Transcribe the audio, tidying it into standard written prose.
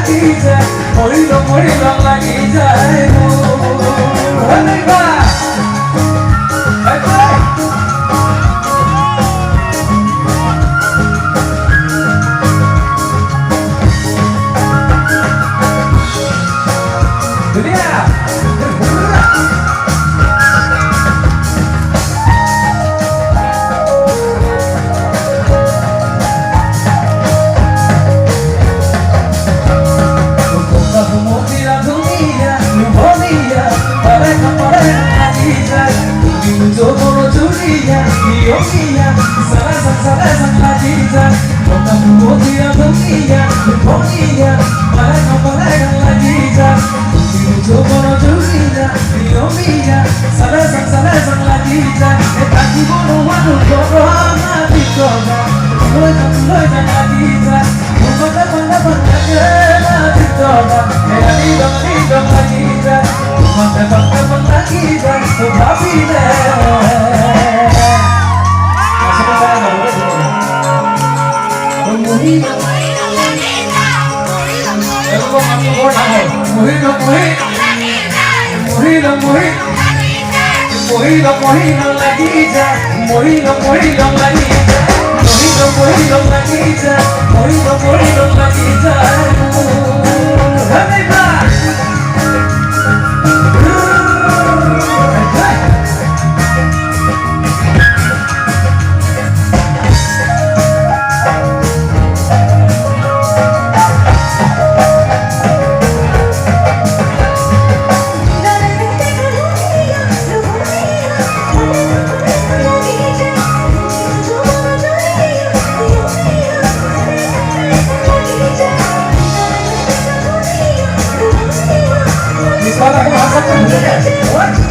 লাগি যায় মরিলাম মরিলাম লাগি যায় Sarasang lagitan Kamu dia dunia Dunia Mereka lagitan Coba dunia Dunia Sarasang lagitan Kaki bono wadu Koro mati koga Loitan lagitan Dapat mati koga Hidang lagitan Dapat lagitan Tapi What?